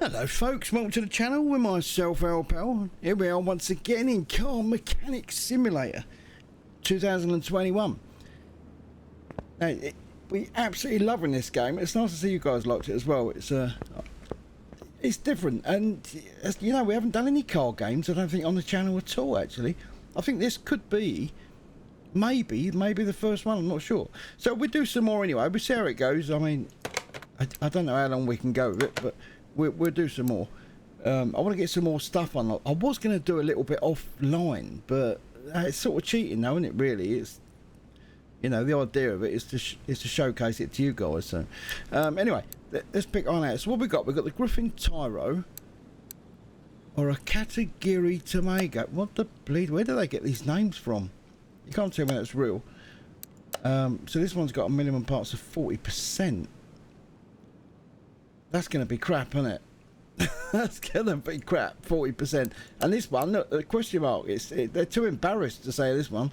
Hello folks, welcome to the channel with myself, Al Pal. Here we are once again in Car Mechanic Simulator 2021. Now, we absolutely loving this game. It's nice to see you guys liked it as well. It's different, and as you know, we haven't done any car games, I don't think, on the channel at all actually. I think this could be maybe the first one, I'm not sure. So we'll do some more anyway, we'll see how it goes. I mean, I don't know how long we can go with it, but we'll do some more. I want to get some more stuff unlocked. I was going to do a little bit offline, but it's sort of cheating though, isn't it, really? It's, you know, the idea of it is to showcase it to you guys. So anyway, let's pick on out. So what we got? We've got the Griffin Tyro or a Katagiri Tamago. What the bleed? Where do they get these names from? You can't tell me that's real. So this one's got a minimum parts of 40%. That's going to be crap, isn't it? That's going to be crap, 40%. And this one, look, the question mark, they're too embarrassed to say this one.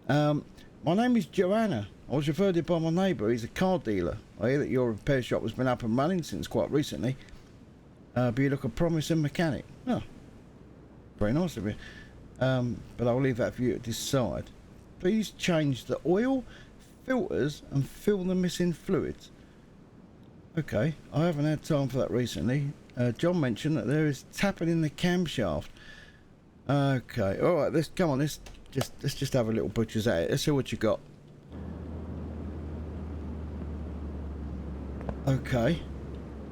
My name is Joanna. I was referred to by my neighbour. He's a car dealer. I hear that your repair shop has been up and running since quite recently. But you look a promising mechanic. Oh, very nice of you. But I'll leave that for you to decide. Please change the oil, filters and fill the missing fluids. Okay, I haven't had time for that recently. John mentioned that there is tapping in the camshaft. Okay, alright, let's just have a little butcher's at it. Let's see what you got. Okay.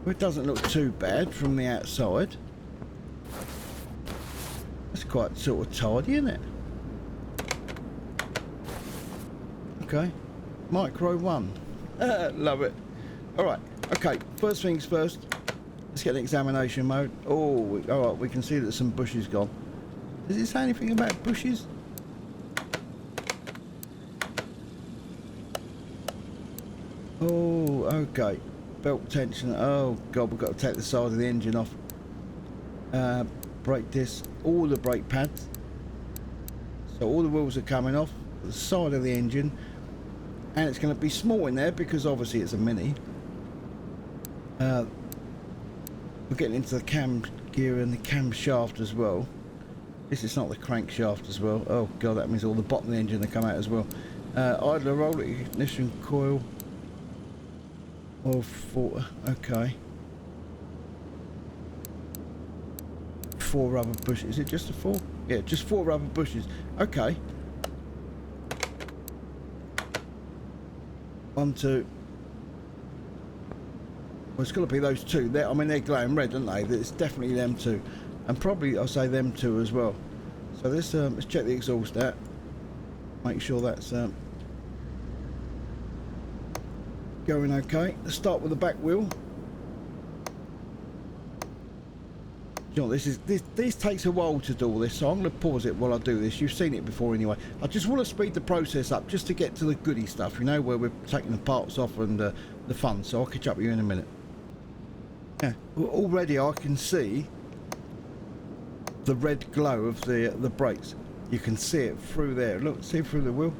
Well, it doesn't look too bad from the outside. It's quite sort of tidy, isn't it? Okay. Micro 1. Love it. Alright, okay, first things first. Let's get an examination mode. Oh, alright, we can see that some bushes gone. Does it say anything about bushes? Oh, okay. Belt tension. Oh god, we've got to take the side of the engine off. Brake disc, all the brake pads. So all the wheels are coming off the side of the engine, and it's going to be small in there because obviously it's a Mini. We're getting into the cam gear and the camshaft as well. This is not the crankshaft as well. Oh god, that means all the bottom of the engine that come out as well. Idler roller, ignition coil. Oh, 4, okay. 4 rubber bushes. Is it just a 4? Yeah, just 4 rubber bushes. Okay. 1, 2. Well, it's got to be those two. I mean, they're glowing red, aren't they? It's definitely them two, and probably I'll say them two as well. So let's check the exhaust out. Make sure that's going okay. Let's start with the back wheel. You know, this takes a while to do all this, so I'm going to pause it while I do this. You've seen it before anyway. I just want to speed the process up just to get to the goody stuff, you know, where we're taking the parts off and the fun. So I'll catch up with you in a minute. Yeah, already I can see the red glow of the brakes. You can see it through there. Look, see through the wheel.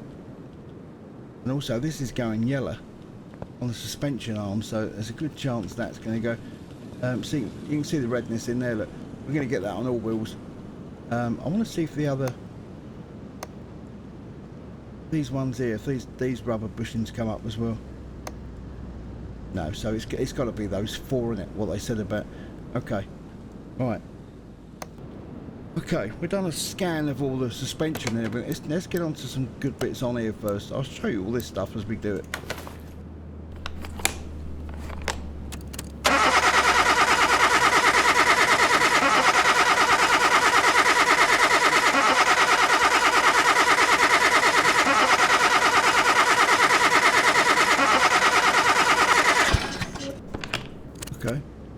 And also this is going yellow on the suspension arm, so there's a good chance that's going to go. See, you can see the redness in there. Look, we're going to get that on all wheels. I want to see if the other, these ones here, if these rubber bushings come up as well. No, so it's got to be those 4 in it. What they said about. Okay, right. Okay, we've done a scan of all the suspension and everything. Let's get on to some good bits on here first. I'll show you all this stuff as we do it.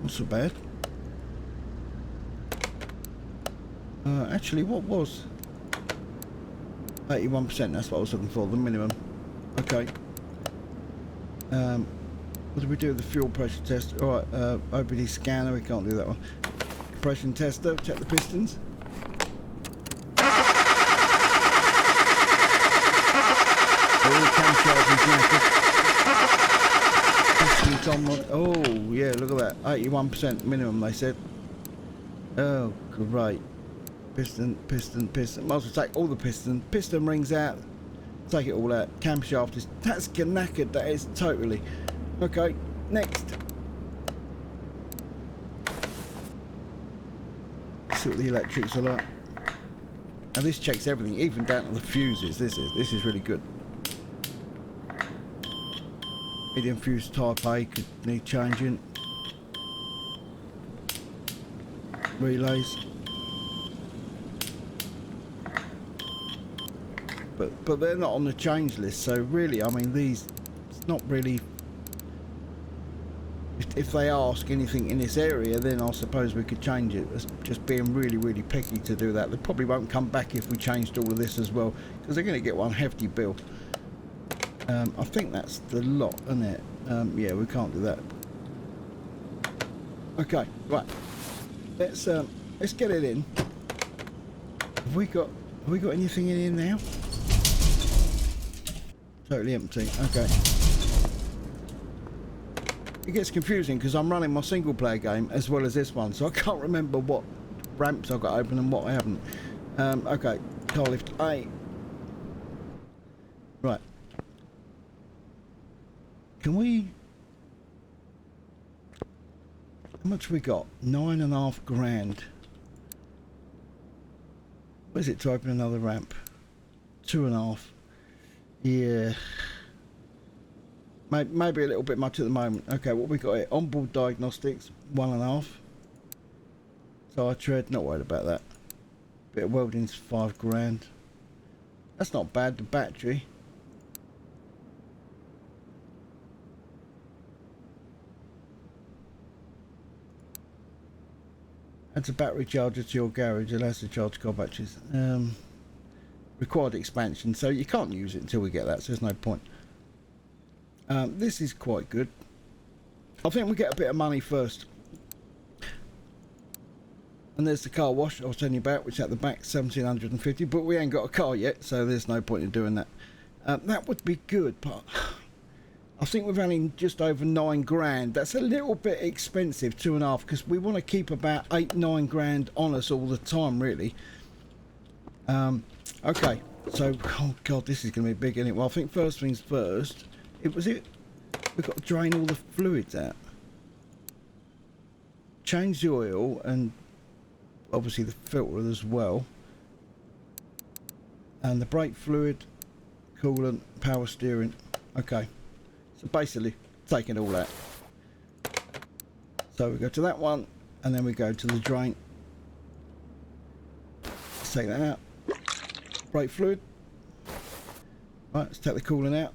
Not so bad. Actually, what was 81%? That's what I was looking for, the minimum. Okay. What did we do with the fuel pressure test? Alright, OBD scanner, we can't do that one. Compression tester, check the pistons. All the camshafts and Oh yeah, look at that, 81% minimum they said. Oh great. Piston. Might as well take all the piston rings out. Take it all out. Camshaft is, that's knackered, that is totally. Okay, next. See what the electrics are like. And this checks everything, even down to the fuses. This is really good. Medium fuse type A could need changing. Relays. But they're not on the change list, so really, I mean, these, it's not really, if they ask anything in this area, then I suppose we could change it. It's just being really picky to do that. They probably won't come back if we changed all of this as well, because they're going to get one hefty bill. I think that's the lot, isn't it? Yeah, we can't do that. Okay, right. Let's get it in. Have we got anything in here now? Totally empty. Okay. It gets confusing because I'm running my single player game as well as this one, so I can't remember what ramps I've got open and what I haven't. Okay, car lift A. Right. Can we... How much we got? 9.5 grand. Where's it to open another ramp? 2.5. Yeah. Maybe a little bit much at the moment. Okay, what we got here? Onboard diagnostics, 1.5. Tire tread, not worried about that. Bit of welding's 5 grand. That's not bad. The battery. Adds a battery charger to your garage, allows to charge car batteries. Required expansion, so you can't use it until we get that, so there's no point. This is quite good. I think we get a bit of money first. And there's the car wash I was telling you about, which at the back, 1,750, but we ain't got a car yet, so there's no point in doing that. That would be good, but I think we're running just over 9 grand. That's a little bit expensive, 2.5, because we want to keep about 8-9 grand on us all the time, really. Okay, so, oh god, this is going to be big, isn't it? Well, I think first things first, we've got to drain all the fluids out. Change the oil and obviously the filter as well. And the brake fluid, coolant, power steering. Okay. So basically, take it all out. So we go to that one, and then we go to the drain. Let's take that out. Brake fluid. Right, let's take the coolant out.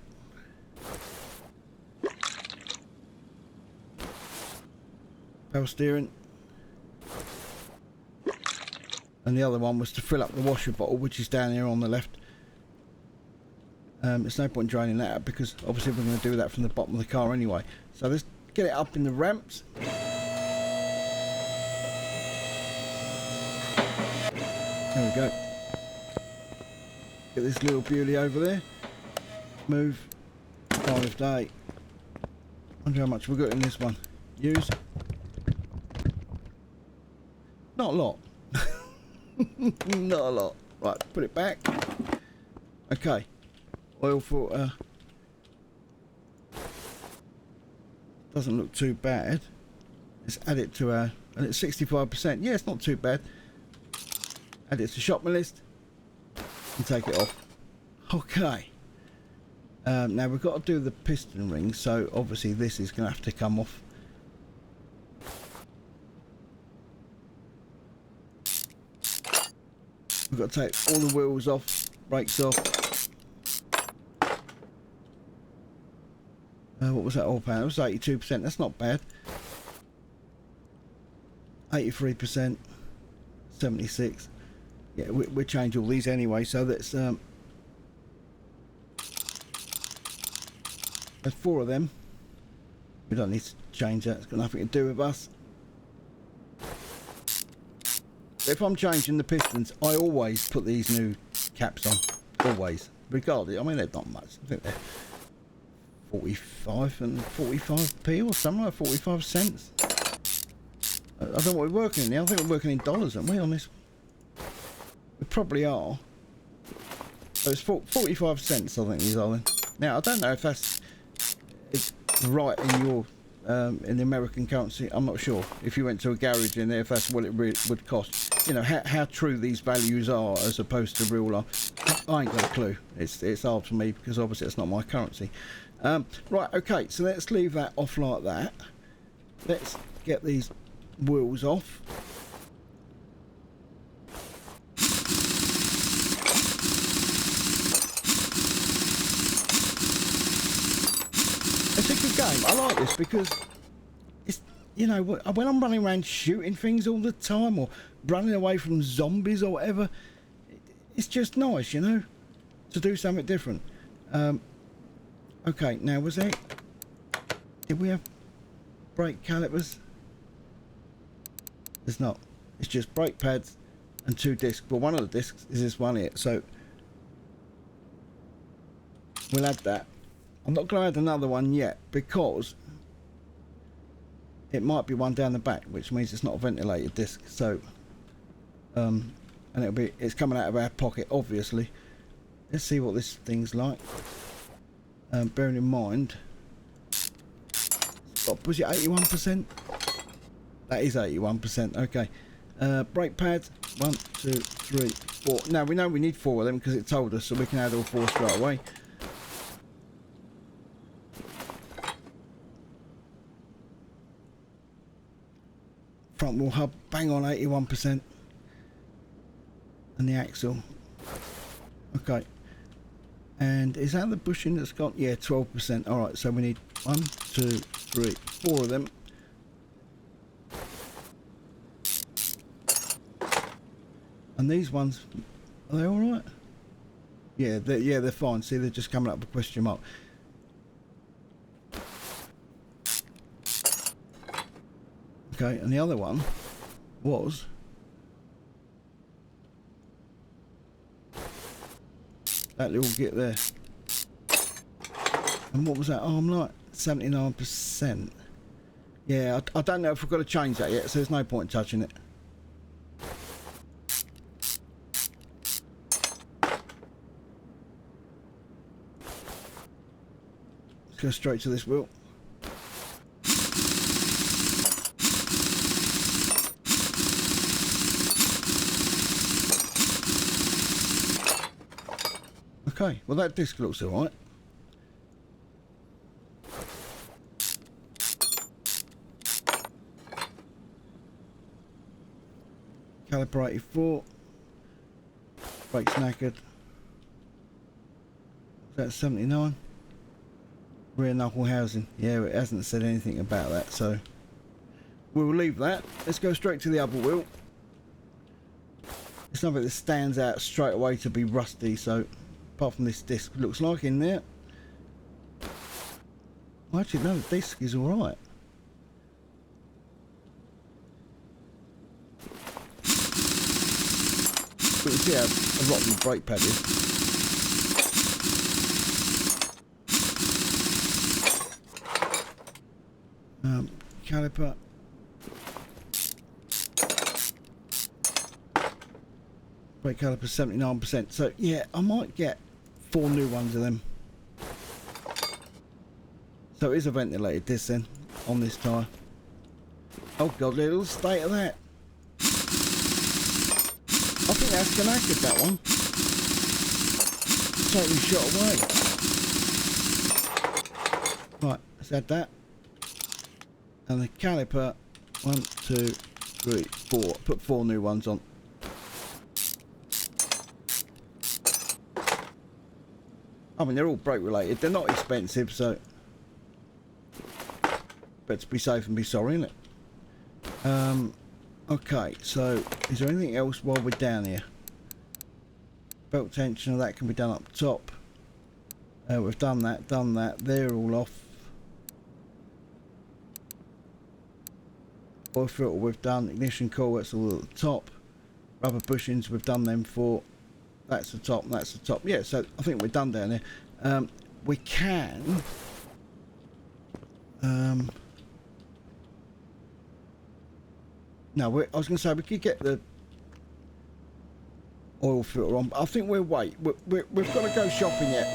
Power steering. And the other one was to fill up the washer bottle, which is down here on the left. There's no point draining that out because obviously we're going to do that from the bottom of the car anyway. So let's get it up in the ramps. There we go. Get this little beauty over there. Move. Car lift A. Wonder how much we've got in this one. Use. Not a lot. Not a lot. Right, put it back. Okay. Oil filter. Doesn't look too bad. Let's add it to our... And it's 65%. Yeah, it's not too bad. Add it to shopping list. And take it off. Okay. Now we've got to do the piston ring. So obviously this is going to have to come off. We've got to take all the wheels off, brakes off. What was that oil pan? It was 82%. That's not bad. 83%. 76. Yeah, we'll change all these anyway. So that's there's 4 of them. We don't need to change that. It's got nothing to do with us. If I'm changing the pistons, I always put these new caps on. Always. Regardless. I mean, they're not much. I think they're 45 and 45p or something like 45 cents. I don't know what we're working in now. I think we're working in dollars, aren't we, on this? We probably are. So it's 45 cents, I think, these are then. Now, I don't know if that's right in your in the American currency. I'm not sure. If you went to a garage in there, if that's what it would cost. You know, how true these values are as opposed to real life. I ain't got a clue. It's hard for me because obviously it's not my currency. Right, okay, so let's leave that off like that. Let's get these wheels off. It's a good game. I like this because it's, you know, when I'm running around shooting things all the time or running away from zombies or whatever, it's just nice, you know, to do something different. Okay, now did we have brake calipers? There's not. It's just brake pads and 2 discs. Well, one of the discs is this one here, so we'll add that. I'm not going to add another one yet because it might be one down the back, which means it's not a ventilated disc. So, and it's coming out of our pocket, obviously. Let's see what this thing's like. Bearing in mind, was it 81%? That is 81%. Okay. Brake pads. 1, 2, 3, 4. Now we know we need 4 of them because it told us, so we can add all 4 straight away. Front wheel hub, bang on 81%. And the axle. Okay. And is that the bushing that's got? Yeah, 12%. Alright, so we need 1, 2, 3, 4 of them. And these ones, are they alright? Yeah, they're fine. See, they're just coming up with a question mark. Okay, and the other one was that little git there. And what was that arm like? 79%. Yeah, I don't know if we've got to change that yet, so there's no point in touching it. Let's go straight to this wheel. Okay, well that disc looks alright. Caliper 84. Brakes knackered. That's 79. Rear knuckle housing. Yeah, it hasn't said anything about that, so we'll leave that. Let's go straight to the other wheel. It's something that stands out straight away to be rusty, so apart from this disc, looks like in there. Well, actually, no, the disc is alright. We can see how rotten the brake pad is. Caliper. Brake caliper 79%. So yeah, I might get 4 new ones of them. So it is a ventilated disc then on this tyre. Oh god, look at the state of that. I think that's knackered, that one. Totally shot away. Right, let's add that. And the caliper, 1, 2, 3, 4. Put 4 new ones on. I mean, they're all brake related. They're not expensive, so better be safe and be sorry, isn't it? Okay, so is there anything else while we're down here? Belt tensioner, that can be done up top. We've done that. They're all off. Oil filter we've done. Ignition coil, that's all at the top. Rubber bushings, we've done them for. That's the top, and that's the top. Yeah, so I think we're done down there. We can No, I was going to say we could get the oil filter on, but I think we'll wait. We've got to go shopping yet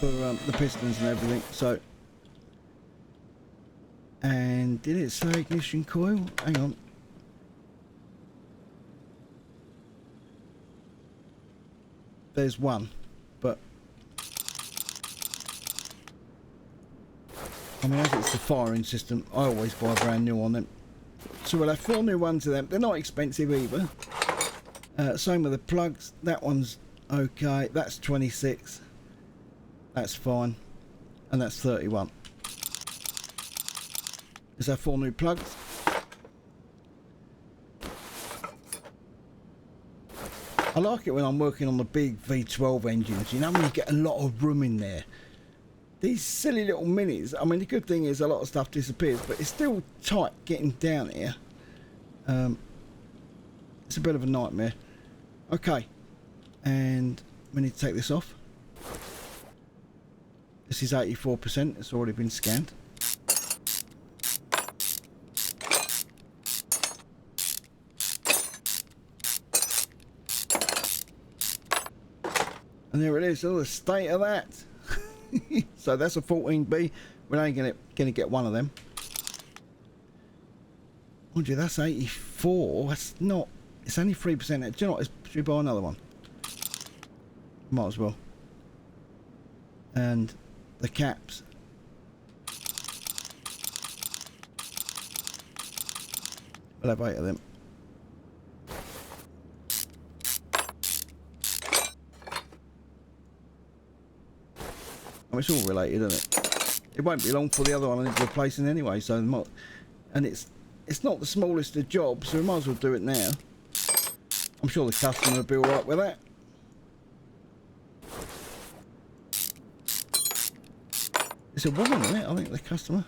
for the pistons and everything. So, and did it say ignition coil? Hang on. There's one, but I mean, as it's the firing system, I always buy brand new on them. So we'll have 4 new ones of them. They're not expensive either. Same with the plugs. That one's okay. That's 26. That's fine. And that's 31. Is that 4 new plugs? I like it when I'm working on the big V12 engines, you know, when you get a lot of room in there. These silly little minis, I mean, the good thing is a lot of stuff disappears, but it's still tight getting down here. It's a bit of a nightmare. Okay, and we need to take this off. This is 84%, it's already been scanned. And there it is, all the state of that. So that's a 14B. We're only going to get one of them. Mind you, that's 84. That's not. It's only 3%. Do you know what? Should we buy another one? Might as well. And the caps. We'll have 8 of them. I mean, it's all related, isn't it? It won't be long for the other one needs replacing anyway, so and it's not the smallest of jobs, so we might as well do it now. I'm sure the customer will be alright with that. It's a woman, isn't it? I think the customer.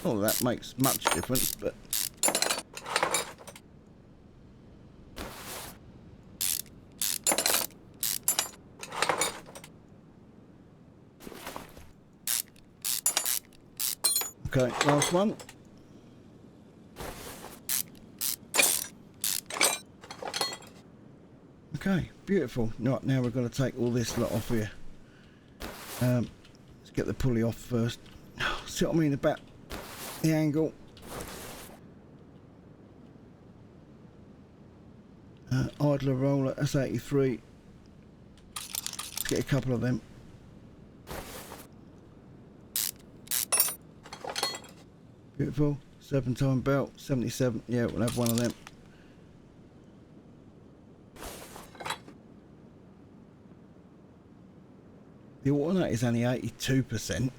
Not that makes much difference, but okay, last one. Okay, beautiful. Right, now we're going to take all this lot off here. Let's get the pulley off first. See what I mean about the angle? Idler roller, that's 83. Let's get a couple of them. Beautiful. Serpentine belt, 77. Yeah, we'll have one of them. The alternate is only 82%.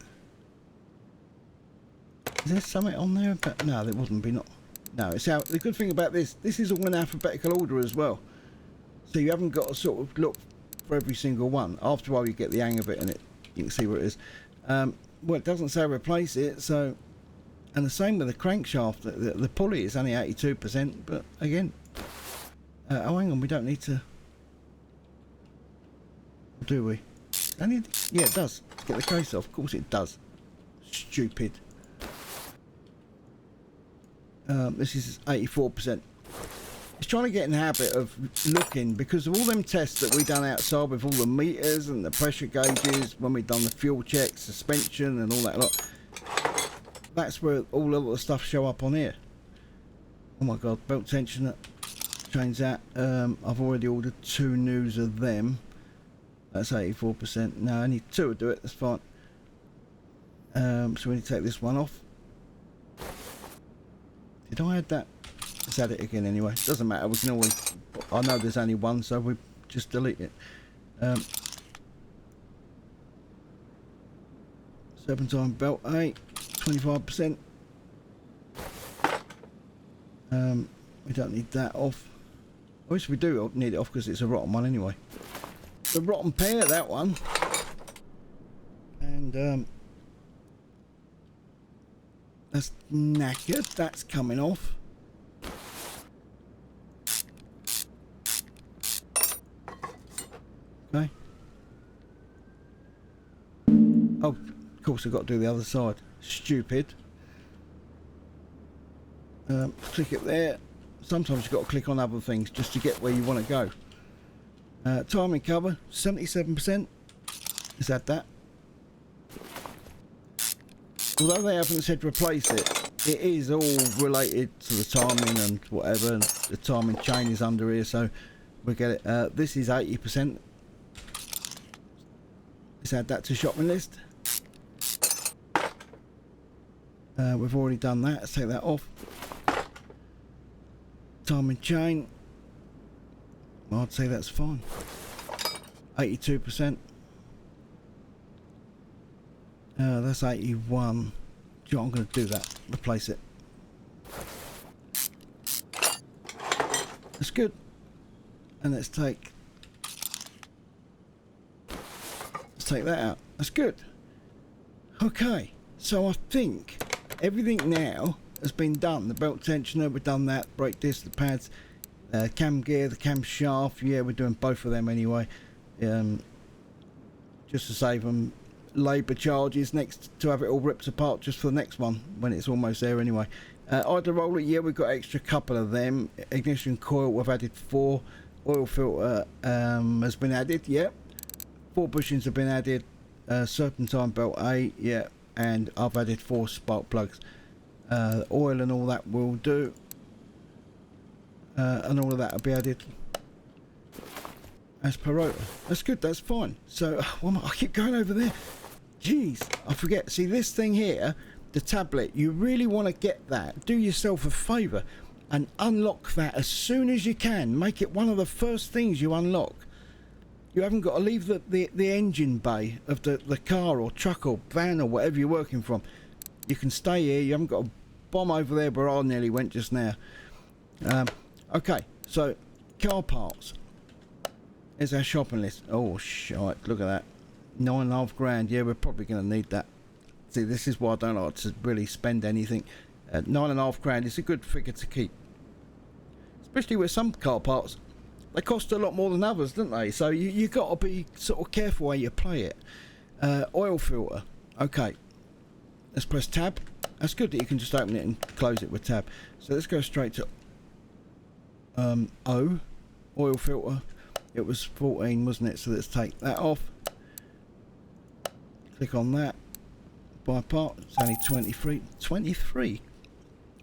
Is there something on there about? No, there wouldn't be. Not. No, it's out. The good thing about this is all in alphabetical order as well. So you haven't got to sort of look for every single one. After a while, you get the hang of it, and you can see what it is. Well, it doesn't say replace it, so. And the same with the crankshaft. The pulley is only 82%, but again, oh, hang on, we don't need to. Do we? Yeah, it does. Get the case off. Of course it does. Stupid. This is 84%. It's trying to get in the habit of looking, because of all them tests that we done outside with all the meters and the pressure gauges, when we done the fuel check, suspension and all that lot. That's where all of the stuff show up on here. Oh my god, belt tensioner. Change that. I've already ordered 2 news of them. That's 84%. No, I need 2 to do it. That's fine. So we need to take this one off. Did I add that? Let's add it again anyway. Doesn't matter. We can always. I know there's only one, so we just delete it. Serpentine belt 8, 25%. We don't need that off. I wish we do need it off because it's a rotten one anyway. The rotten pair, that one. And that's knackered. That's coming off. Okay. Oh, also got to do the other side. Stupid. Click it there. Sometimes you've got to click on other things just to get where you want to go. Timing cover, 77%. Let's add that. Although they haven't said replace it, it is all related to the timing and whatever. And the timing chain is under here, so we get it. This is 80%. Let's add that to shopping list. We've already done that. Let's take that off. Timing chain. Well, I'd say that's fine. 82%. That's 81. Do you know what, I'm going to do that. Replace it. That's good. And let's take that out. That's good. Okay. So I think everything now has been done. The belt tensioner, we've done that. Brake disc, the pads, cam gear, the cam shaft. Yeah, we're doing both of them anyway. Just to save them labour charges next to have it all ripped apart just for the next one when it's almost there anyway. Idler roller, yeah, we've got extra couple of them. Ignition coil, we've added 4. Oil filter has been added, yeah. 4 bushings have been added. Serpentine belt 8, yeah. And I've added 4 spark plugs. Oil and all that will do. And all of that will be added as per rotor. That's good, that's fine. So, I keep going over there. Jeez, I forget. See, this thing here, the tablet, you really want to get that. Do yourself a favour and unlock that as soon as you can. Make it one of the first things you unlock. You haven't got to leave the engine bay of the car or truck or van or whatever you're working from. You can stay here. You haven't got to bomb over there where I nearly went just now. Okay, so car parts. Here's our shopping list. Oh, shite, look at that. 9.5 grand. Yeah, we're probably going to need that. See, this is why I don't like to really spend anything. 9.5 grand is a good figure to keep. Especially with some car parts. They cost a lot more than others, don't they? So you got to be sort of careful where you play it. Oil filter. Okay. Let's press tab. That's good that you can just open it and close it with tab. So let's go straight to O. Oil filter. It was 14, wasn't it? So let's take that off. Click on that. Buy part. It's only 23. 23?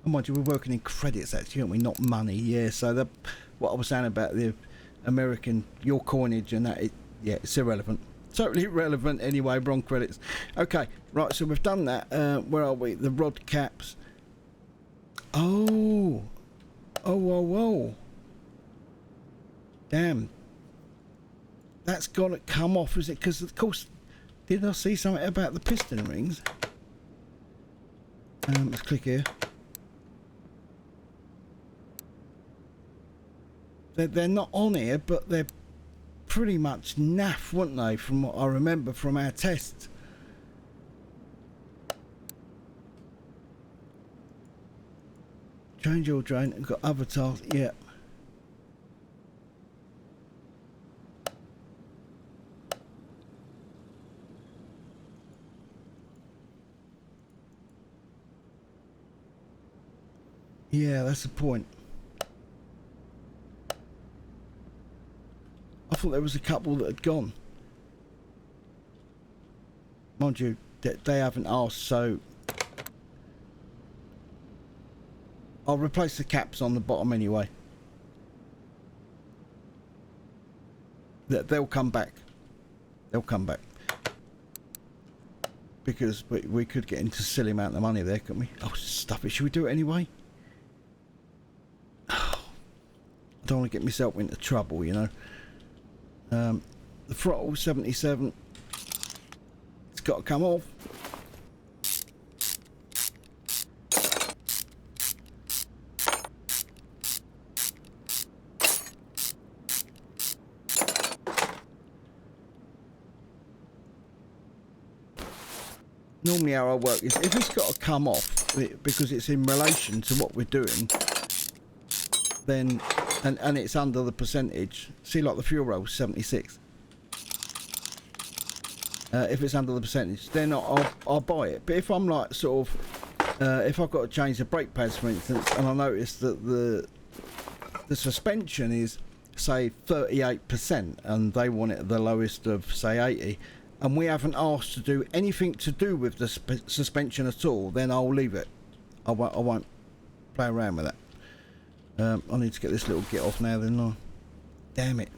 Oh, mind you, we're working in credits actually, aren't we? Not money. Yeah, so what I was saying about the American, your coinage and that, yeah, it's irrelevant. Totally irrelevant anyway, wrong credits. Okay, right, so we've done that. Where are we? The rod caps. Oh. Oh. Damn. That's got to come off, is it? Because, of course, did I see something about the piston rings? Let's click here. They're not on here, but they're pretty much naff, weren't they, from what I remember from our tests. Change oil drain. We've got other tasks. Yeah. Yeah, that's the point. I thought there was a couple that had gone. Mind you, they haven't asked, so I'll replace the caps on the bottom anyway. They'll come back. They'll come back. Because we could get into a silly amount of money there, couldn't we? Oh, stuff it. Should we do it anyway? I don't want to get myself into trouble, you know. The throttle 77. It's got to come off. Normally how I work is if it's got to come off because it's in relation to what we're doing, then and it's under the percentage. See, like the fuel roll 76. If it's under the percentage, then I'll buy it. But if I'm like sort of, if I've got to change the brake pads, for instance, and I notice that the suspension is, say, 38%, and they want it at the lowest of, say, 80, and we haven't asked to do anything to do with the suspension at all, then I'll leave it. I won't play around with that. I need to get this little get off now, then. Damn it.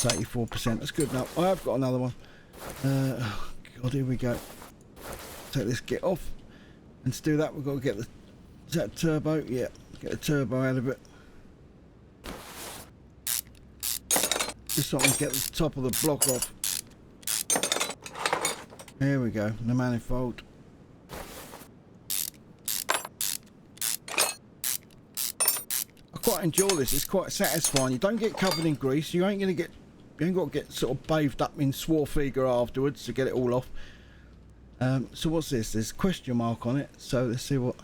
That's 84%. That's good enough. I have got another one. Oh God, here we go. Take this get off, and to do that, we've got to get the. Is that turbo? Yeah, get the turbo out of it. Just so I can get the top of the block off. There we go, the manifold. I quite enjoy this, it's quite satisfying. You don't get covered in grease, you ain't got to get sort of bathed up in Swarthega afterwards to get it all off. So what's this? There's a question mark on it, so let's see what.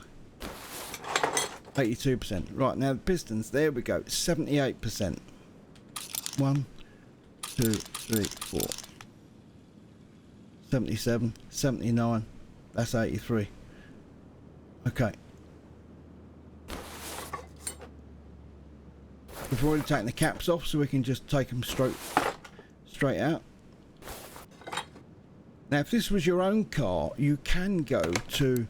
82%. Right, now the pistons, there we go, 78%. 1, 2, 3, 4. 77, 79, that's 83. Okay. We've already taken the caps off, so we can just take them straight out. Now, if this was your own car, you can go to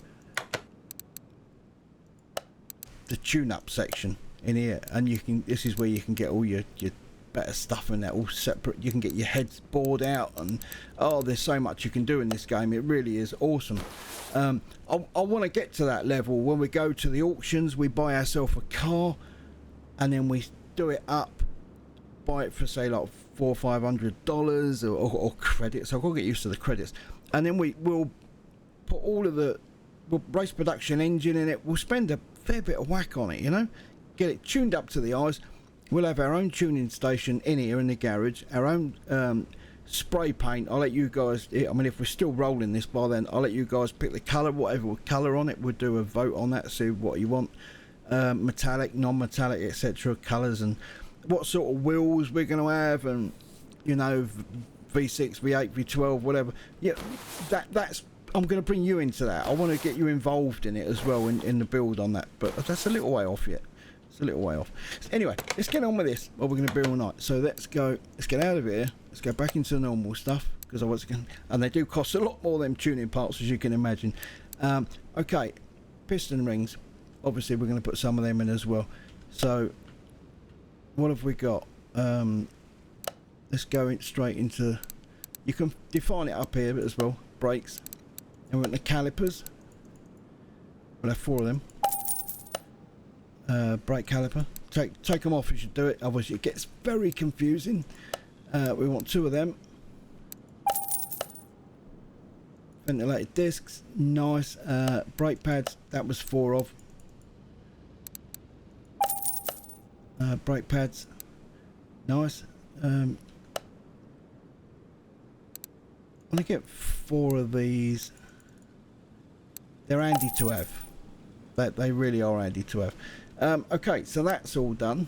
the tune-up section in here, and you can. This is where you can get all your better stuff in that, all separate. You can get your headboard out, and oh, there's so much you can do in this game. It really is awesome. I want to get to that level when we go to the auctions. We buy ourselves a car, and then we do it up, buy it for say like $400 or $500 or credits. So I've got to get used to the credits, and then we'll put all of the race production engine in it. We'll spend a fair bit of whack on it, you know, get it tuned up to the eyes. We'll have our own tuning station in here in the garage, our own spray paint. I'll let you guys, I mean, if we're still rolling this by then, I'll let you guys pick the colour, whatever colour on it. We'll do a vote on that, see what you want. Metallic, non-metallic, etc. colours, and what sort of wheels we're going to have, and, you know, V6, V8, V12, whatever. Yeah, that's, I'm going to bring you into that. I want to get you involved in it as well, in the build on that, but that's a little way off yet. It's a little way off. Anyway, let's get on with this, what we're going to build all night. So let's get out of here, let's go back into the normal stuff, because I was going, and they do cost a lot more, them tuning parts, as you can imagine. Okay, piston rings, obviously we're going to put some of them in as well. So what have we got? Let's go straight into, you can define it up here as well, brakes, and we're at the calipers. We'll have 4 of them. Brake caliper, take them off, you should do it, otherwise it gets very confusing. We want 2 of them. Ventilated discs, nice. Brake pads, that was 4 of. Brake pads, nice. I'm gonna get 4 of these. They're handy to have. They really are handy to have. Okay, so that's all done.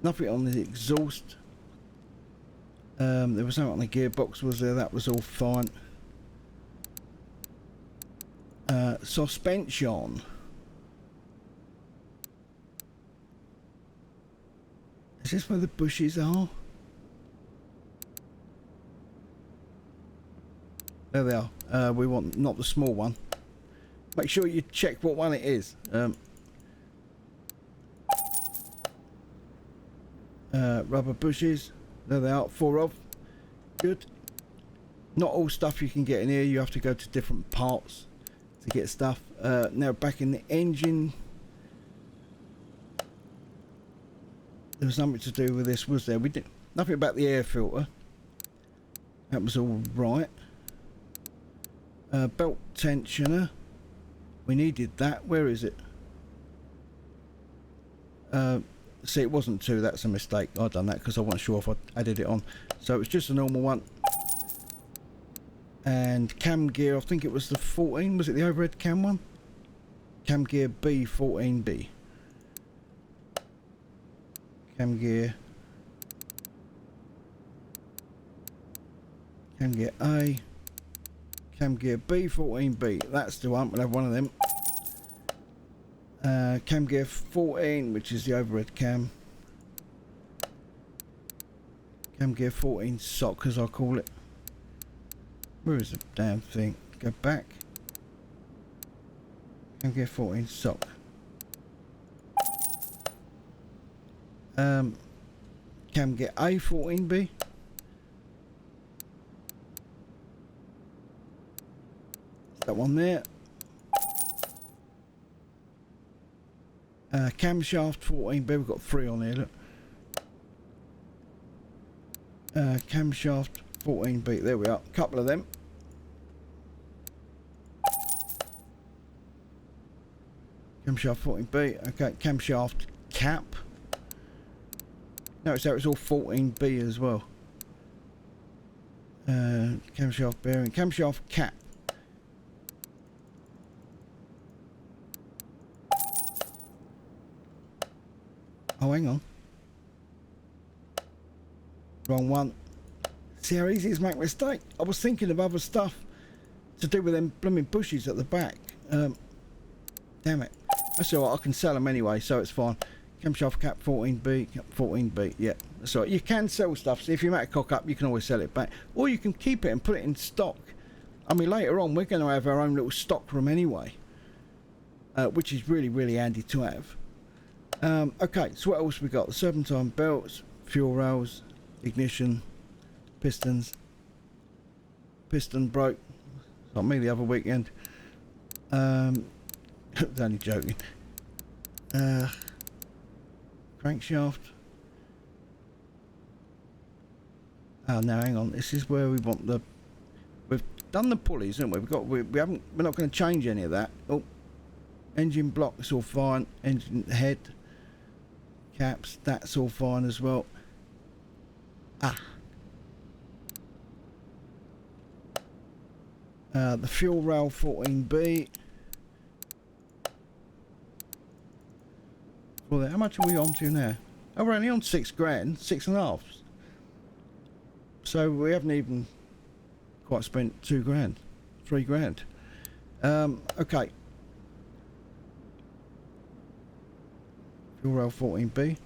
Nothing on the exhaust. There was something on the gearbox, was there? That was all fine. Suspension. Is this where the bushes are? There they are. We want not the small one. Make sure you check what one it is. Rubber bushes. There they are. 4 of. Good. Not all stuff you can get in here. You have to go to different parts to get stuff. Now back in the engine. There was something to do with this, was there? We did nothing about the air filter. That was all right. Belt tensioner. We needed that. Where is it? See, it wasn't 2. That's a mistake. I've done that because I wasn't sure if I added it on. So it was just a normal one. And cam gear, I think it was the 14. Was it the overhead cam one? Cam gear B14B. Cam gear Cam gear A. Cam gear B, 14B. That's the one. We'll have one of them. Cam gear 14, which is the overhead cam. Cam gear 14 sock, as I call it. Where is the damn thing? Go back. Cam gear 14 sock. Cam gear A, 14B. That one there. Camshaft 14B, we've got 3 on here, look. Camshaft 14B, there we are, a couple of them. Camshaft 14B, okay, camshaft cap. Notice how it's all 14B as well. Camshaft bearing, camshaft cap. Oh, hang on. Wrong one. See how easy it is to make a mistake? I was thinking of other stuff to do with them blooming bushes at the back. Damn it. That's alright, I can sell them anyway, so it's fine. Camshaft cap 14B, cap 14B, yeah. That's alright. You can sell stuff, so if you make a cock up, you can always sell it back. Or you can keep it and put it in stock. I mean, later on, we're going to have our own little stock room anyway. Which is really, really handy to have. Okay, so what else we got? The serpentine belts, fuel rails, ignition, pistons. Piston broke. Not me the other weekend. I was only joking. Crankshaft. Oh, now hang on. This is where we want the. We've done the pulleys, haven't we? We haven't. We're not going to change any of that. Oh, engine block. It's all fine. Engine head. Caps, that's all fine as well. The fuel rail 14B. Well, how much are we on to now? Oh, we're only on 6 grand, 6.5. So we haven't even quite spent 2 grand, 3 grand. Okay. Fuel rail 14B.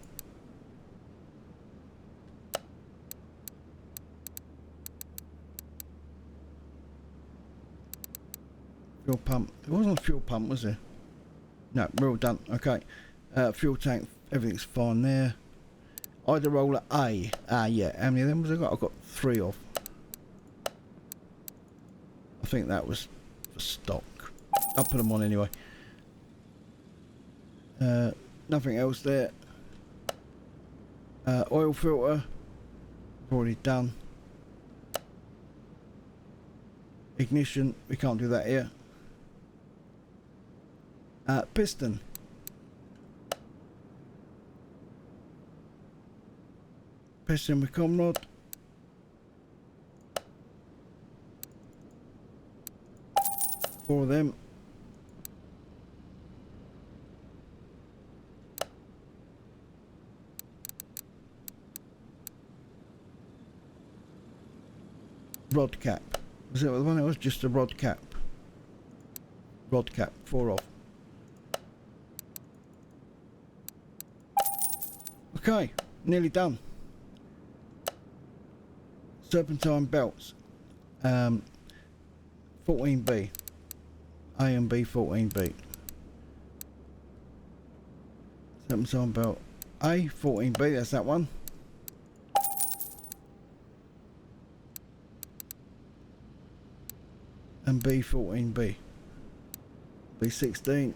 Fuel pump. It wasn't a fuel pump, was there? No, we're all done. Okay. Fuel tank, everything's fine there. Idler roller A. Yeah. How many of them was I got? I've got 3 of. I think that was for stock. I'll put them on anyway. Nothing else there. Oil filter, already done. Ignition, we can't do that here. Piston. Piston with comrod. Four of them. Rod cap. Was it the one that was just a rod cap? Rod cap, 4 off. Okay, nearly done. Serpentine belts. 14B. A and B 14B. Serpentine belt. A 14B, that's that one. And B14B. B16.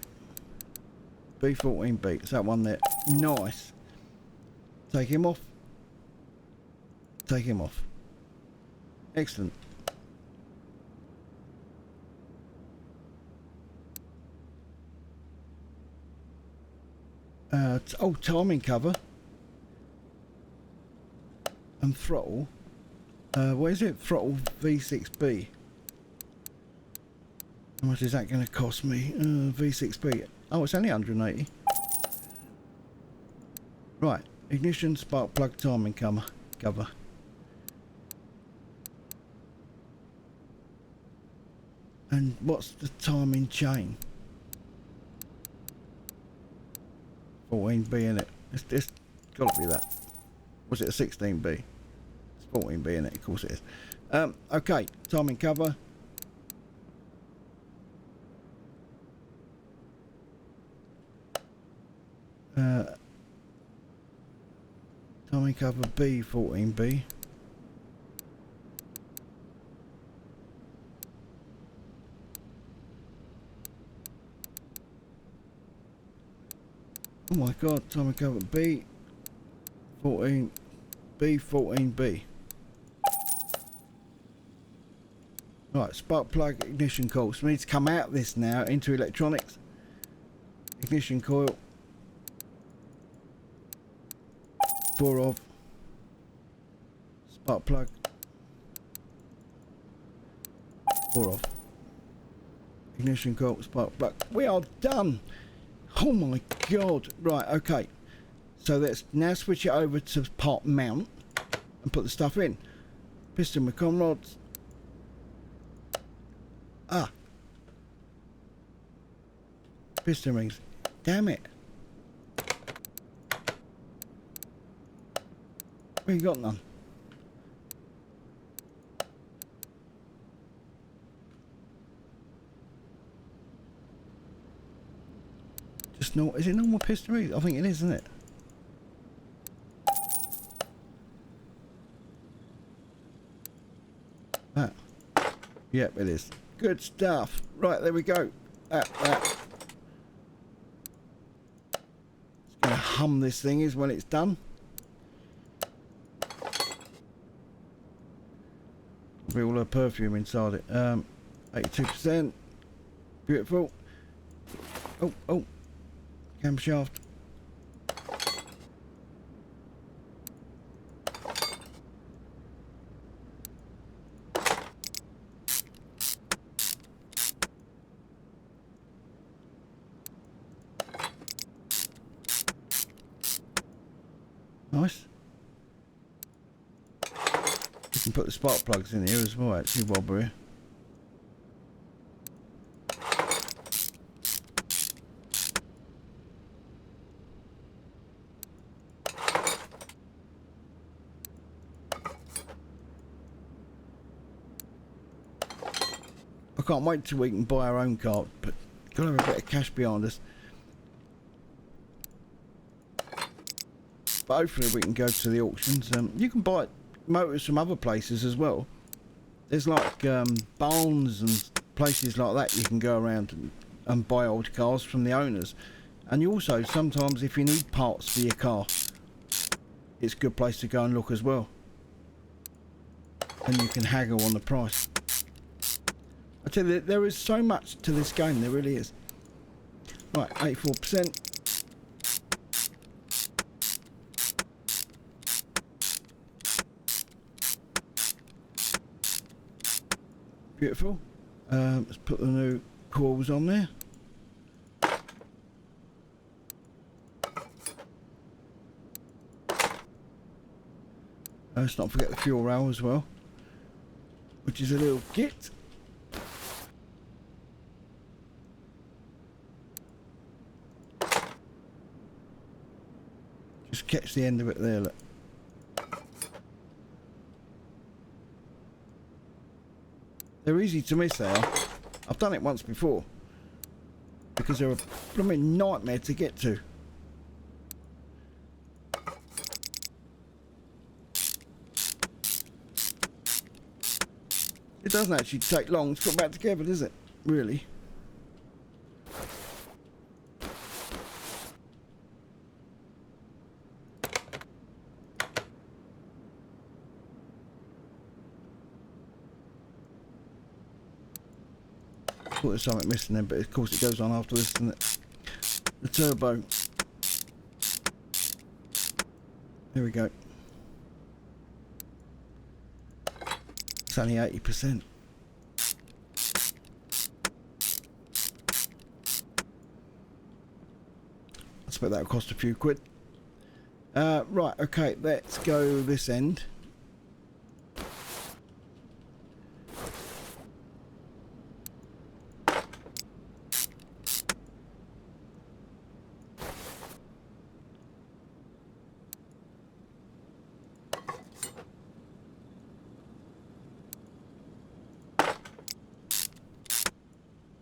B14B. It's that one there. Nice. Take him off. Take him off. Excellent. Oh, timing cover. And throttle. What is it? Throttle V6B. How much is that going to cost me? V6B. Oh, it's only 180. Right. Ignition, spark plug, timing cover. And what's the timing chain? 14B in it. It's got to be that. Was it a 16B? It's 14B in it. Of course it is. Okay, timing cover. Timing cover B 14B. Oh my god, timing cover B 14B. Right, spark plug, ignition coil. So we need to come out of this now into electronics. Ignition coil. 4 off. Spark plug. 4 off. Ignition coil, spark plug. We are done. Oh my god. Right, okay. So let's now switch it over to part mount and put the stuff in. Piston with con rods. Ah. Piston rings. Damn it. We ain't got none. Just no. Is it normal piston rings? I think it is, isn't it? Ah. Yep, it is. Good stuff. Right, there we go. It's gonna hum this thing is when it's done. Be all her perfume inside it. 82%. Beautiful. Oh. Camshaft. Nice. You can put the spark plugs in here as well, actually, while we're here. I can't wait till we can buy our own car, but gotta have a bit of cash behind us. But hopefully we can go to the auctions. You can buy motors from other places as well. There's like barns and places like that you can go around and buy old cars from the owners. And you also, sometimes if you need parts for your car, it's a good place to go and look as well. And you can haggle on the price. I tell you, there is so much to this game, there really is. Right, 84%. Beautiful. Let's put the new coils on there. Let's not forget the fuel rail as well, which is a little kit. Just catch the end of it there, look. They're easy to miss, they are. I've done it once before because they're a blooming nightmare to get to. It doesn't actually take long to put back together, does it? Really? I thought there's something missing there, but of course it goes on after this, doesn't it? The turbo. There we go. It's only 80%. I expect that'll cost a few quid. Right, okay, let's go this end.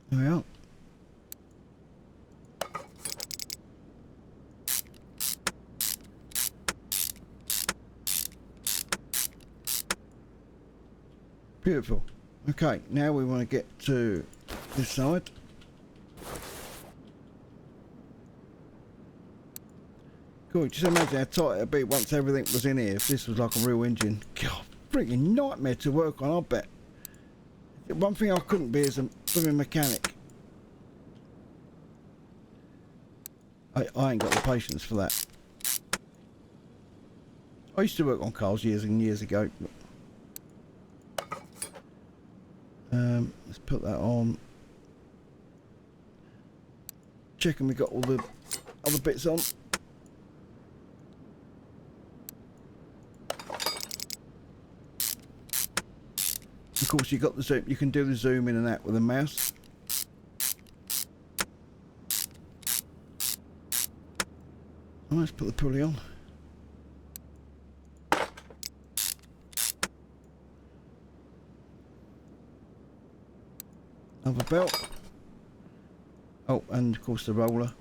There we are. Beautiful. Okay, now we want to get to this side. Cool, just imagine how tight it'd be once everything was in here. If this was like a real engine. God, freaking nightmare to work on, I bet. One thing I couldn't be is a blooming mechanic. I ain't got the patience for that. I used to work on cars years and years ago. Let's put that on. Checking we got all the other bits on. Of course, you got the zoom. You can do the zoom in and out with a mouse. Let's put the pulley on. Another belt. Oh, and of course the roller.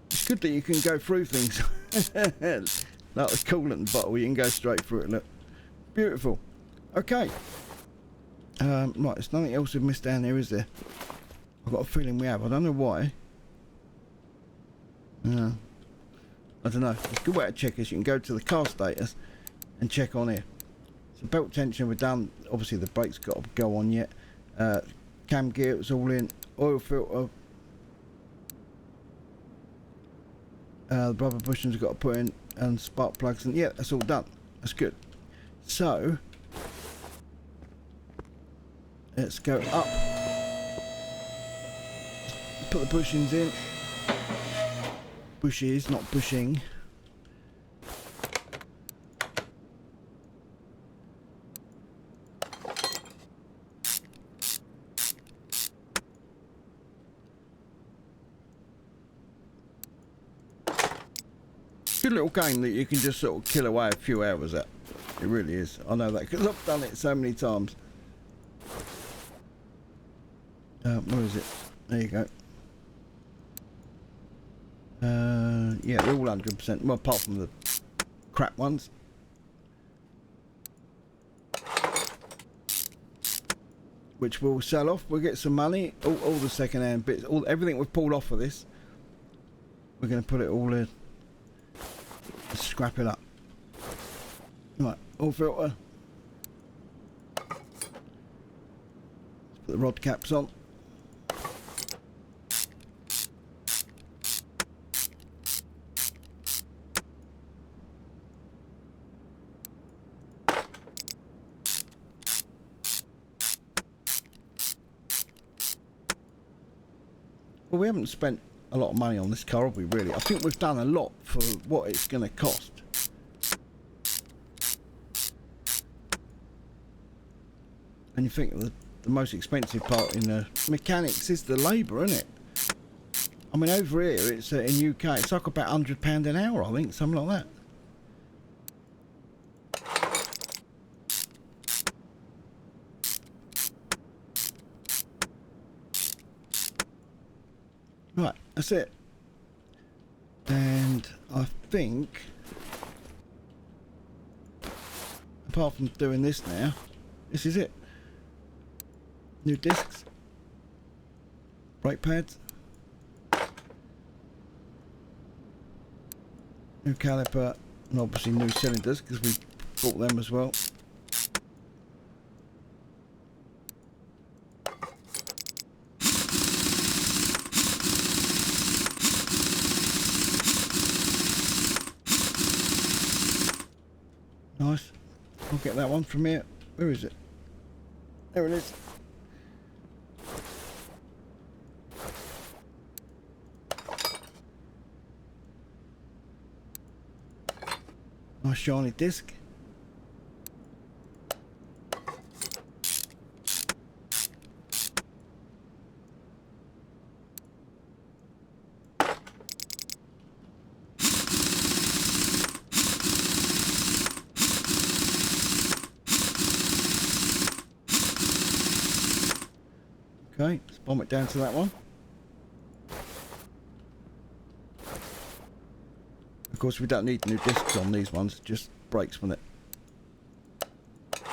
It's good that you can go through things. Like the coolant bottle, you can go straight through it. Look, beautiful. Okay. Right, there's nothing else we've missed down there, is there? I've got a feeling we have. I don't know why. I don't know. It's a good way to check is you can go to the car status and check on here. So belt tension we're done. Obviously the brakes got to go on yet. Cam gear it's all in. Oil filter. The rubber bushings we've got to put in, and spark plugs, and yeah, that's all done. That's good. So let's go up. Put the bushings in. Bushes, not bushing. Good little game that you can just sort of kill away a few hours at. It really is. I know that because I've done it so many times. Where is it? There you go. Yeah, they're all 100%. Well, apart from the crap ones. Which we'll sell off. We'll get some money. All the second-hand bits. Everything we've pulled off of this. We're going to put it all in. Scrap it up. Right, oil filter. Let's put the rod caps on. Well, we haven't spent a lot of money on this car, have we, really? I think we've done a lot for what it's going to cost. And you think the most expensive part in the mechanics is the labour, isn't it? I mean, over here, it's in UK, it's like about £100 an hour, I think, something like that. Right, that's it. And I think, apart from doing this now, this is it. New discs, brake pads, new caliper, and obviously new cylinders because we bought them as well. Nice. I'll get that one from here. Where is it? There it is. Nice shiny disc. Okay, let's bomb it down to that one. Of course, we don't need new discs on these ones, just brakes on it. And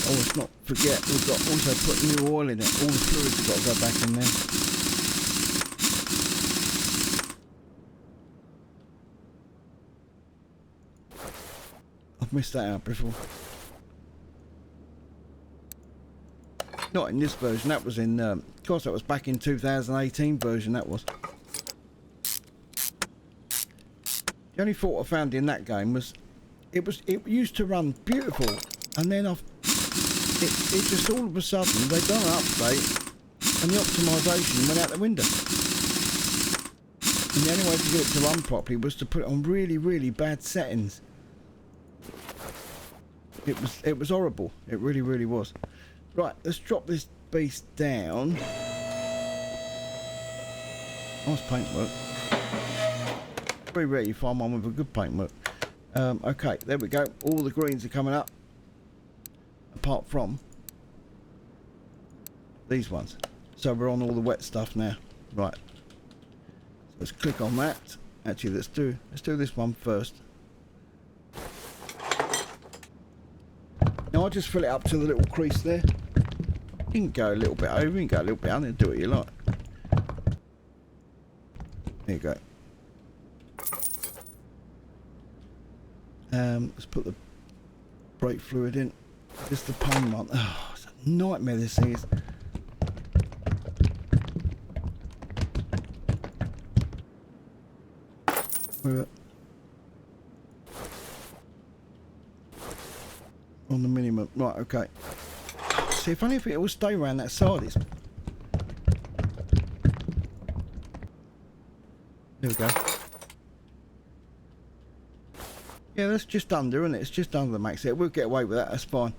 oh, let's not forget, we've got also put new oil in it. All the fluids have got to go back in there. I've missed that out before. Not in this version, that was in, of course that was back in 2018 version, that was. The only fault I found in that game was, it used to run beautiful, and then it just all of a sudden, they done an update, and the optimisation went out the window. And the only way to get it to run properly was to put it on really, really bad settings. It was horrible, it really, really was. Right, let's drop this beast down. Nice paintwork. Very rare you find one with a good paintwork. Okay, there we go. All the greens are coming up. Apart from these ones. So we're on all the wet stuff now. Right. So let's click on that. Actually, let's do this one first. Now I'll just fill it up to the little crease there. You can go a little bit over, you can go a little bit under, do what you like. There you go. Let's put the brake fluid in. Just the pump one. Oh, it's a nightmare this thing is. We're on the minimum. Right, okay. See, if only if it will stay around that side. It's... There we go. Yeah, that's just under, isn't it? It's just under the max here. We'll get away with that, that's fine.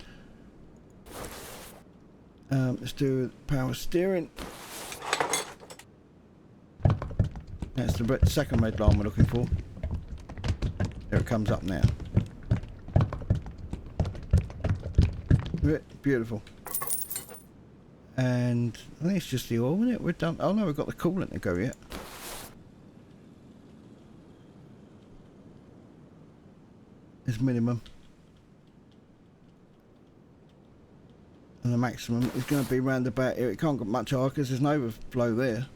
Let's do power steering. That's the second red line we're looking for. There it comes up now. Beautiful. And I think it's just the oil, isn't it? We're done. Oh no, we've got the coolant to go yet. It's minimum. And the maximum is going to be round about here. It can't get much higher because there's no overflow there.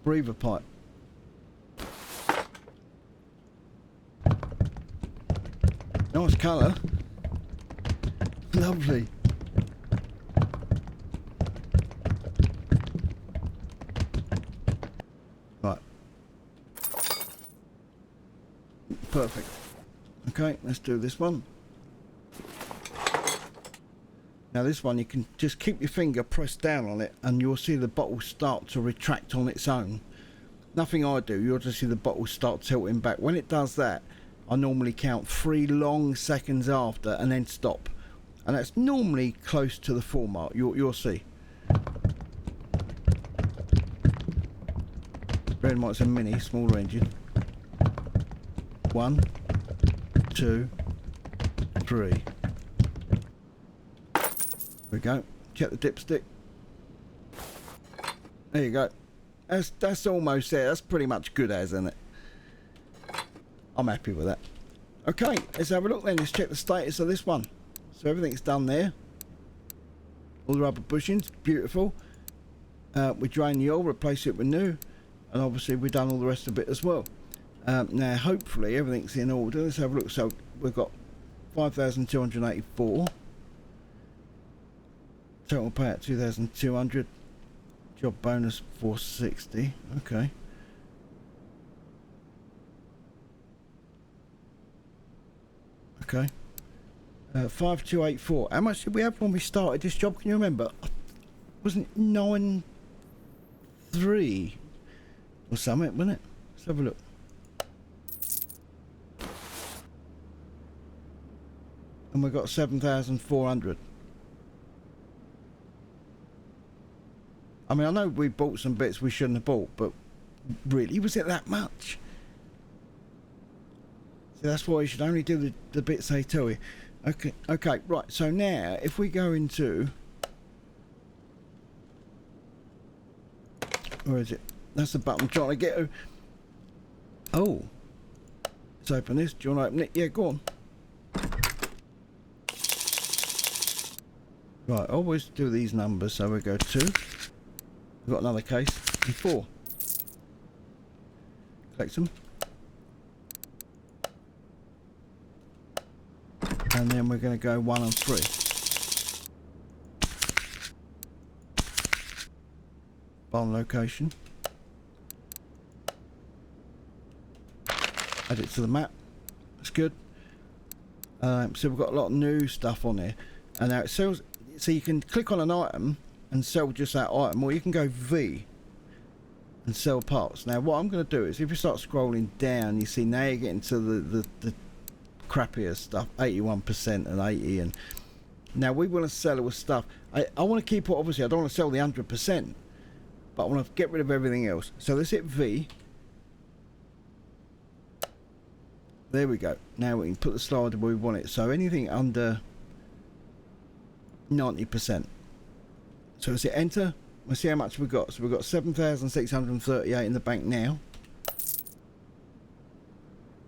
Breather pipe. Nice colour. Lovely. Right. Perfect. Okay, let's do this one. Now this one you can just keep your finger pressed down on it and you'll see the bottle start to retract on its own. Nothing I do, you'll just see the bottle start tilting back. When it does that, I normally count 3 long seconds after and then stop. And that's normally close to the 4 mark, you'll see. Bear in mind it's a mini, smaller engine. 1, 2, 3. There we go. Check the dipstick. There you go. That's almost there. That's pretty much good as, isn't it? I'm happy with that. Okay, let's have a look then. Let's check the status of this one. So everything's done there. All the rubber bushings, beautiful. We drain the oil, replace it with new, and obviously we've done all the rest of it as well. Now hopefully everything's in order. Let's have a look. So we've got 5,284. Total payout 2,200. Job bonus 460. Okay. Okay. 5284. How much did we have when we started this job? Can you remember? Wasn't it 9,300 or something, wasn't it? Let's have a look. And we got 7,400. I mean, I know we bought some bits we shouldn't have bought, but really, was it that much? So that's why you should only do the bits they tell you. Okay, right. So now, if we go into... Where is it? That's the button I'm trying to get to. Oh. Let's open this. Do you want to open it? Yeah, go on. Right, always do these numbers. So we go 2. We've got another case. And 4. Collect them. And then we're going to go 1 and 3. Barn location. Add it to the map. That's good. So we've got a lot of new stuff on here. And now it sells... So you can click on an item and sell just that item, or you can go V and sell parts. Now what I'm going to do is, if you start scrolling down, you see now you're getting to the crappier stuff, 81% and 80, and now we want to sell all stuff. I want to keep it, obviously I don't want to sell the 100%, but I want to get rid of everything else. So let's hit V. There we go. Now we can put the slider where we want it. So anything under 90%. So let's hit enter. We'll see how much we've got. So we've got 7,638 in the bank now.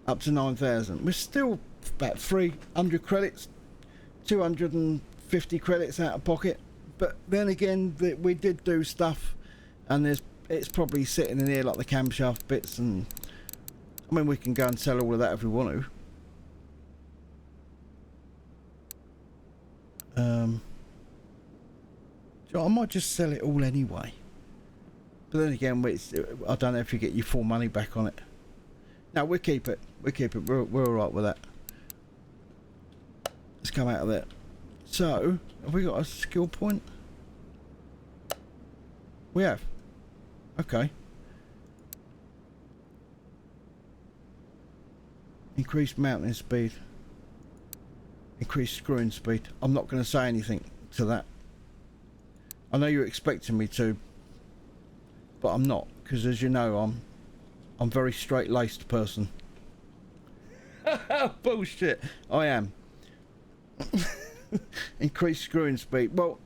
Up to 9,000. We're still about 300 credits, 250 credits out of pocket. But then again, we did do stuff, and it's probably sitting in here like the camshaft bits, and I mean we can go and sell all of that if we want to. I might just sell it all anyway. But then again, I don't know if you get your full money back on it. No, we'll keep it. We'll keep it. We're alright with that. Let's come out of there. So, have we got a skill point? We have. Okay. Increased mounting speed. Increased screwing speed. I'm not going to say anything to that. I know you're expecting me to, but I'm not, because as you know, I'm very straight-laced person. Bullshit. I am. Increased screwing speed. Well,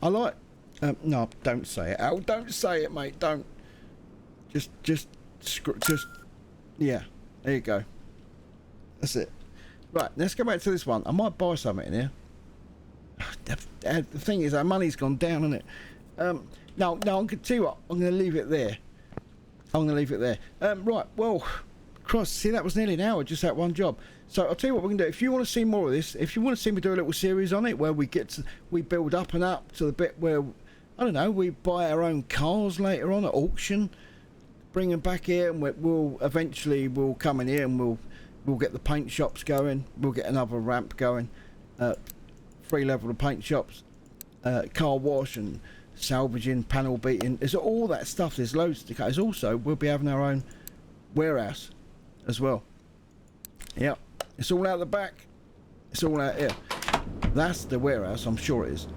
I like... no, don't say it, Al. Don't say it, mate. Don't. Just... Yeah. There you go. That's it. Right, let's go back to this one. I might buy something in here. The thing is, our money's gone down, isn't it? No, I'm going to tell you what. I'm going to leave it there. Right, well, cross. See, that was nearly an hour, just that one job. So I'll tell you what we're going to do. If you want to see more of this, if you want to see me do a little series on it, where we build up and up to the bit where, I don't know, we buy our own cars later on at auction, bring them back here, and we'll eventually come in here and we'll get the paint shops going. We'll get another ramp going. 3 level of paint shops, car wash and salvaging, panel beating. There's all that stuff. There's loads to cut. There's also, we'll be having our own warehouse as well. Yep, it's all out the back. It's all out here. That's the warehouse. I'm sure it is.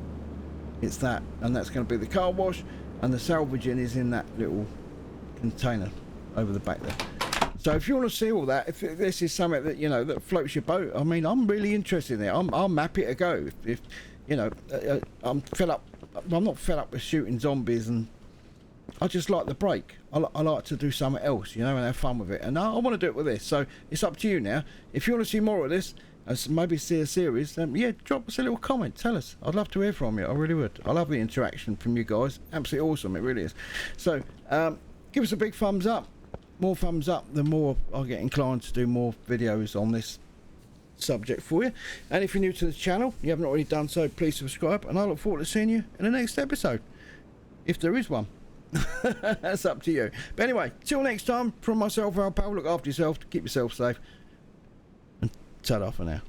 It's that, and that's going to be the car wash, and the salvaging is in that little container over the back there. So if you want to see all that, if this is something that, you know, that floats your boat, I mean, I'm really interested in it. I'm happy to go. If you know, I'm fed up. I'm not fed up with shooting zombies, and I just like the break. I like to do something else, you know, and have fun with it. And I want to do it with this. So it's up to you now. If you want to see more of this, maybe see a series, yeah, drop us a little comment. Tell us. I'd love to hear from you. I really would. I love the interaction from you guys. Absolutely awesome. It really is. So give us a big thumbs up. More thumbs up, the more I get inclined to do more videos on this subject for you. And if you're new to the channel, you haven't already done so, please subscribe, and I look forward to seeing you in the next episode, if there is one. That's up to you. But anyway, till next time, from myself, our pal, look after yourself, keep yourself safe, and ta-da for now.